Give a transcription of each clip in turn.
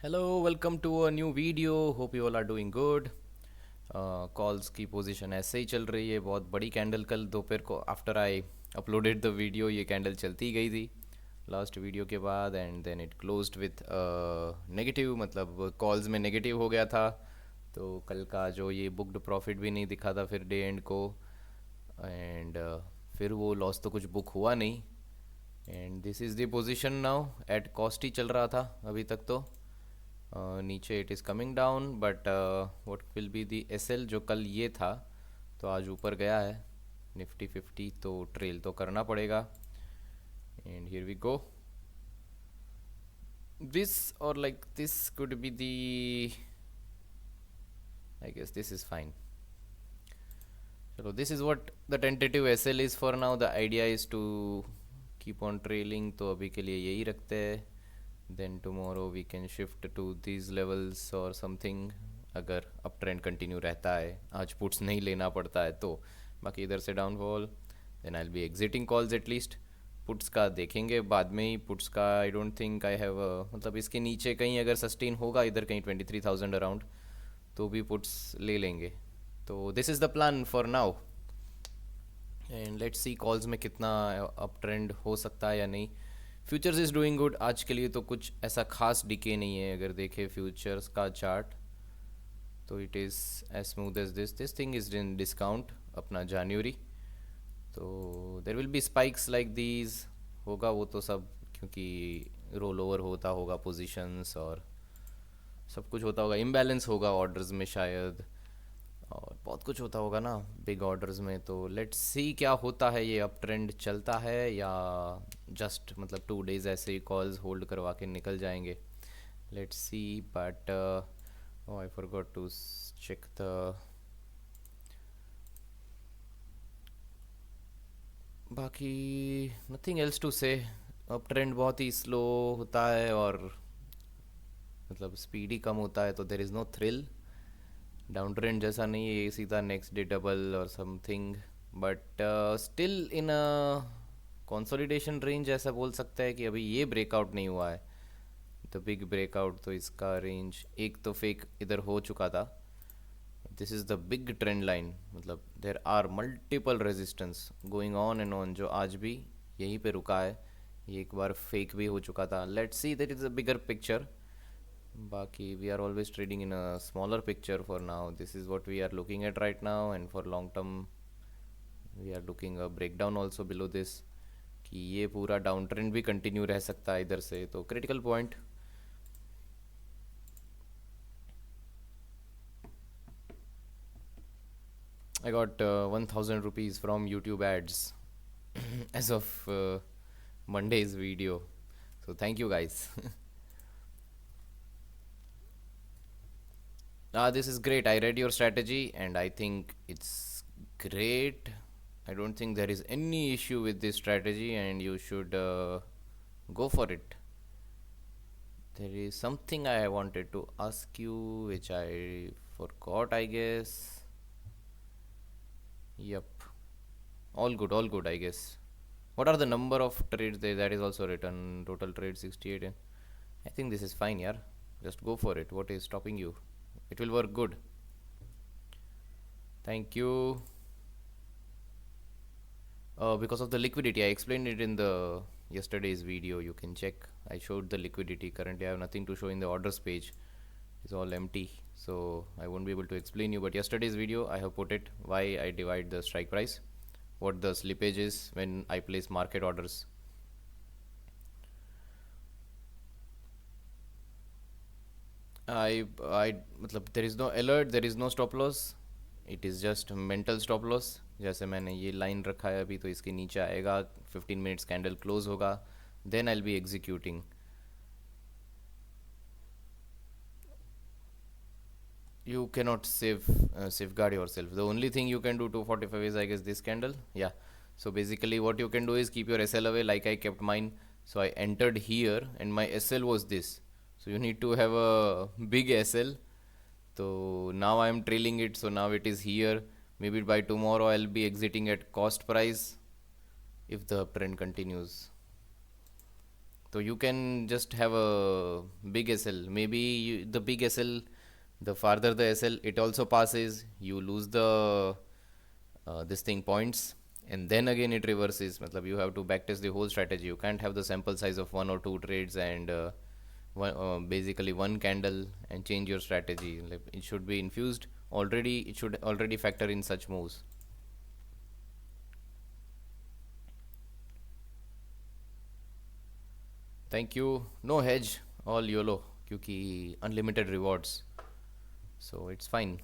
Hello, welcome to a new video. Hope you all are doing good. Calls की position ऐसे ही चल रही है. बहुत बड़ी कैंडल कल दोपहर को after I uploaded the video ये कैंडल चलती गई थी लास्ट वीडियो के बाद and then it closed with negative, मतलब कॉल्स में नेगेटिव हो गया था. तो कल का जो ये बुक्ड प्रॉफिट भी नहीं दिखा था फिर डे एंड को. एंड फिर वो लॉस तो कुछ बुक हुआ नहीं. And this is the position now. At cost ही चल रहा था अभी तक तो. नीचे it is coming down but what will be the S L जो कल ये था तो आज ऊपर गया है. निफ्टी 50 तो ट्रेल तो करना पड़ेगा. And here we go. This और like this could be the, I guess this is fine. चलो, this is what the tentative S L is for now. The idea is to keep on trailing, तो अभी के लिए यही रखते हैं. Then tomorrow we can shift to these levels और something, अगर अप ट्रेंड कंटिन्यू रहता है, आज पुट्स नहीं लेना पड़ता है तो. बाकी इधर से downfall, then I will be exiting calls at least. Puts का देखेंगे बाद में ही. पुट्स का I don't think I have, मतलब इसके नीचे कहीं अगर सस्टेन होगा इधर कहीं 23,000 अराउंड तो भी पुट्स ले लेंगे. तो this is the plan for now. And let's see calls में कितना अप ट्रेंड हो सकता है या नहीं. फ्यूचर्स इज़ डूइंग गुड आज के लिए, तो कुछ ऐसा खास डिके नहीं है. अगर देखें फ्यूचर्स का चार्ट तो it is as smooth as this thing is in discount अपना जनवरी. तो there will be spikes like these होगा वो तो सब, क्योंकि रोल ओवर होता होगा पोजीशंस और सब कुछ होता होगा. इम्बैलेंस होगा ऑर्डर्स में शायद, और बहुत कुछ होता होगा ना बिग ऑर्डर्स में. तो लेट्स सी क्या होता है. ये अप ट्रेंड चलता है या जस्ट मतलब 2 डेज ऐसे ही कॉल्स होल्ड करवा के निकल जाएंगे. Let's see. But I forgot to check the, बाकी nothing else to say. Up trend बहुत ही स्लो होता है और मतलब स्पीड ही कम होता है, तो there is no thrill. Down trend जैसा नहीं है ये, सीधा नेक्स्ट डे डबल और something. But still in a consolidation range ऐसा बोल सकता है कि अभी ये ब्रेकआउट नहीं हुआ है द बिग ब्रेकआउट. तो इसका रेंज एक तो फेक इधर हो चुका था. This is the big trend line, मतलब there are multiple resistance going on and on जो आज भी यहीं पे रुका है. ये एक बार फेक भी हो चुका था. Let's see that is a bigger picture. Baki, we are always trading in a smaller picture for now. This is what we are looking at right now, and for long term, we are looking a breakdown also below this. कि ये पूरा down trend भी continue रह सकता है इधर से, तो critical point. I got 1,000 rupees from YouTube ads as of Monday's video. So thank you guys. This is great. I read your strategy and I think it's great. I don't think there is any issue with this strategy and you should go for it. There is something I wanted to ask you which I forgot, I guess. Yep. All good, I guess. What are the number of trades there? That is also written. Total trade 68. I think this is fine, yeah. Just go for it. What is stopping you? It will work good. Thank you. Because of the liquidity, I explained it in the yesterday's video. You can check. I showed the liquidity. Currently, I have nothing to show in the orders page. It's all empty, so I won't be able to explain you. But yesterday's video, I have put it why I divide the strike price, what the slippage is when I place market orders. I मतलब there is no alert, there is no stop loss. It is just mental stop loss. जैसे मैंने ये line रखा है अभी, तो इसके नीचे आएगा 15 मिनट्स कैंडल क्लोज होगा, then I will be executing. You cannot safeguard yourself. The only thing you can do 245 is, I guess, this candle. Yeah. So basically what you can do is keep your SL away like I kept mine. So I entered here and my SL was this. So you need to have a big SL. So now I am trailing it. So now it is here. Maybe by tomorrow I'll be exiting at cost price if the trend continues. So you can just have a big SL. Maybe the big SL, the farther the SL, it also passes. You lose the this thing points, and then again it reverses. Matlab you have to backtest the whole strategy. You can't have the sample size of one or two trades and basically one candle and change your strategy. Like, it should be infused already. It should already factor in such moves. Thank you know hedge all YOLO क्योंकि unlimited rewards so it's fine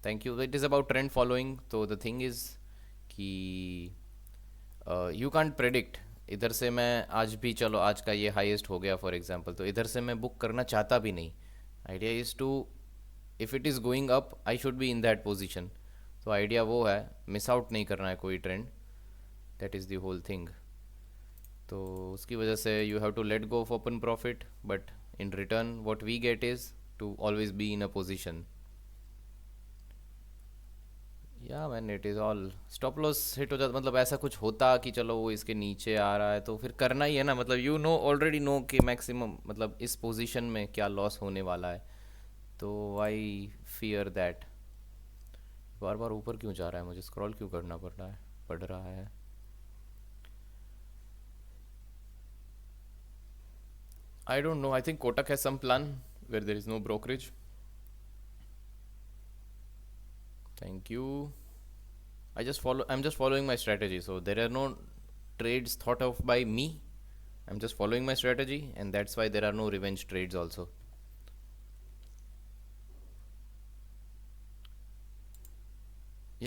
thank you it is about trend following तो the thing is कि you can't predict इधर से मैं आज भी चलो आज का ये हाईएस्ट हो गया फॉर एग्जांपल तो इधर से मैं बुक करना चाहता भी नहीं idea is to if it is going up I should be in that position तो आइडिया वो है मिस आउट नहीं करना है कोई trend that is the whole thing तो उसकी वजह से you have to let go of open profit but in return what we get is to always be in a position या man it is all stop loss hit हो जाता मतलब ऐसा कुछ होता कि चलो वो इसके नीचे आ रहा है तो फिर करना ही है ना मतलब यू नो ऑलरेडी नो कि मैक्सिमम मतलब इस पोजीशन में क्या लॉस होने वाला है तो आई फियर दैट बार बार ऊपर क्यों जा रहा है मुझे स्क्रॉल क्यों करना पड़ रहा है I don't know. I think Kotak has some plan where there is no brokerage. Thank you. I'm just following my strategy. So there are no trades thought of by me. I'm just following my strategy, and that's why there are no revenge trades also.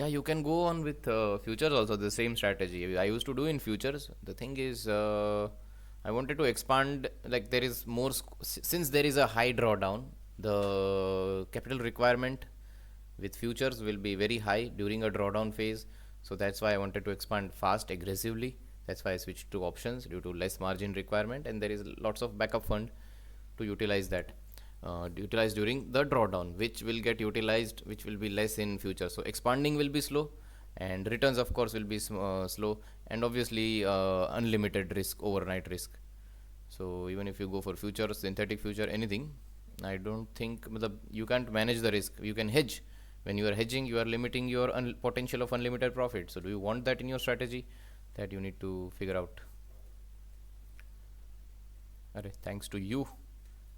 Yeah, you can go on with futures also, the same strategy. I used to do in futures. The thing is, I wanted to expand, like there is more, since there is a high drawdown, the capital requirement with futures will be very high during a drawdown phase. So that's why I wanted to expand fast, aggressively. That's why I switched to options due to less margin requirement, and there is lots of backup fund to utilize that. Utilized during the drawdown, which will get utilized, which will be less in future. So expanding will be slow, and returns of course will be slow, and obviously unlimited risk, overnight risk. So even if you go for future, synthetic future, anything, I don't think you can't manage the risk. You can hedge. When you are hedging, you are limiting your potential of unlimited profit. So do you want that in your strategy? That you need to figure out. Alright, thanks to you.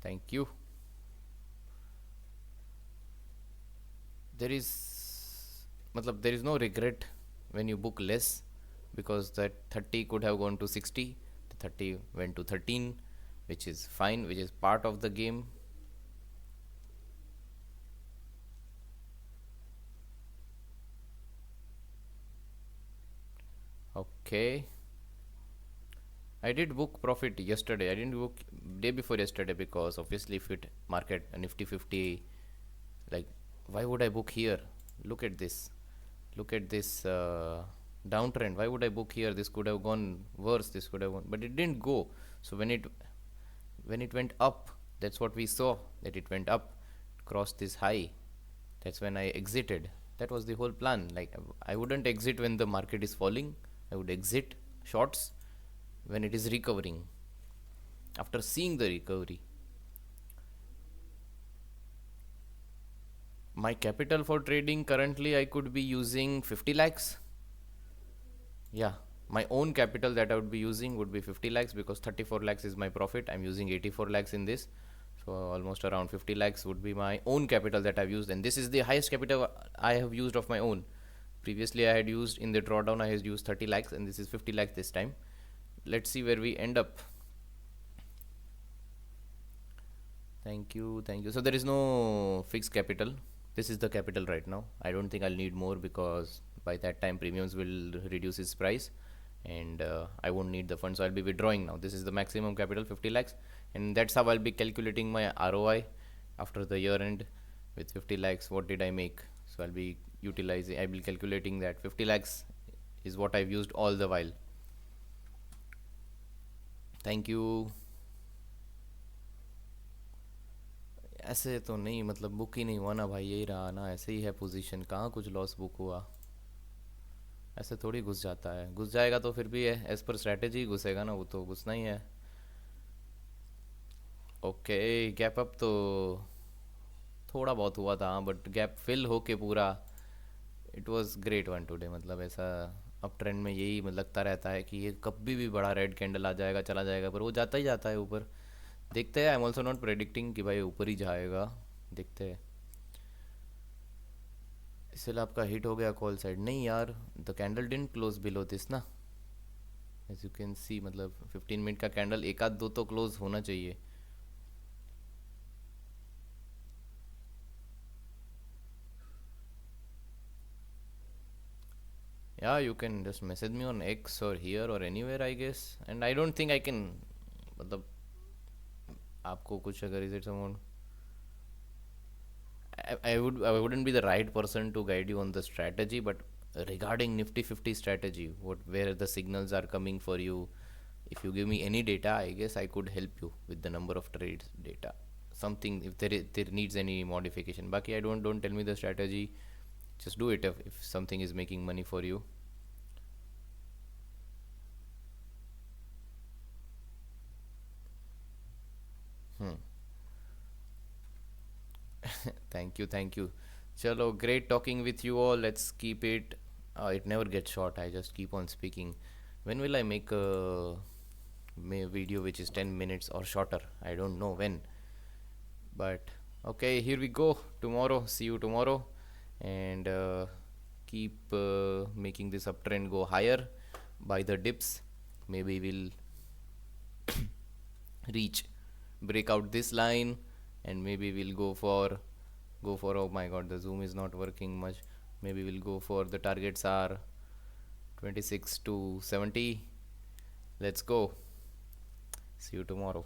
Thank you. There is no regret when you book less, because that 30 could have gone to 60, the 30 went to 13, which is fine, which is part of the game. Okay, I did book profit yesterday. I didn't book day before yesterday because obviously if it market a Nifty 50, like why would I book here? Look at this. Look at this downtrend. Why would I book here? This could have gone worse. This could have gone, but it didn't go. So when it went up, that's what we saw. That it went up, crossed this high. That's when I exited. That was the whole plan. Like I wouldn't exit when the market is falling. I would exit shorts when it is recovering. After seeing the recovery. My capital for trading currently I could be using 50 lakhs. Yeah, my own capital that I would be using would be 50 lakhs because 34 lakhs is my profit. I'm using 84 lakhs in this. So almost around 50 lakhs would be my own capital that I've used, and this is the highest capital I have used of my own. Previously I had used in the drawdown, I had used 30 lakhs, and this is 50 lakhs this time. Let's see where we end up. Thank you, thank you. So there is no fixed capital. This is the capital right now. I don't think I'll need more because by that time premiums will reduce its price, and I won't need the funds, so I'll be withdrawing now. This is the maximum capital, 50 lakhs, and that's how I'll be calculating my ROI after the year end. With 50 lakhs, what did I make? So I'll be calculating that 50 lakhs is what I've used all the while. Thank you. ऐसे तो नहीं, मतलब book ही नहीं हुआ ना भाई, यही रहा ना, ऐसे ही है पोजीशन, कहाँ कुछ लॉस बुक हुआ. ऐसे थोड़ी घुस जाता है, घुस जाएगा तो फिर भी है एज पर स्ट्रैटेजी घुसेगा ना, वो तो घुसना ही है। ओके, गैप अप तो थोड़ा बहुत हुआ था हाँ, बट गैप फिल होके पूरा it was great one today. मतलब ऐसा अप ट्रेंड में यही मतलब लगता रहता है कि ये कभी भी बड़ा रेड कैंडल आ जाएगा चला जाएगा, पर वो जाता ही जाता है ऊपर। देखते हैं, I am also not predicting कि भाई ऊपर ही जाएगा, देखते हैं। इसलिए आपका हिट हो गया कॉल साइड नहीं यार, the candle didn't close below this ना, एज यू कैन सी। मतलब 15 मिनट का कैंडल एक आध दो तो क्लोज होना चाहिए। Yeah, you can just message me on X or here or anywhere I guess. And I don't think I can, मतलब आपको कुछ अगर is it someone, I wouldn't be the right person to guide you on the strategy, but regarding Nifty 50 strategy, what where the signals are coming for you, if you give me any data, I guess I could help you with the number of trades data. Something if there needs any modification. Baki, I don't tell me the strategy. Just do it if something is making money for you. Hmm. Thank you, thank you. Chalo, great talking with you all. Let's keep it. It never gets short. I just keep on speaking. When will I make a video which is 10 minutes or shorter? I don't know when. But okay, here we go. Tomorrow, see you tomorrow. And keep making this uptrend go higher by the dips. Maybe we'll reach, break out this line, and maybe we'll go for oh my god, the zoom is not working much. Maybe we'll go for the targets are 26 to 70. Let's go. See you tomorrow.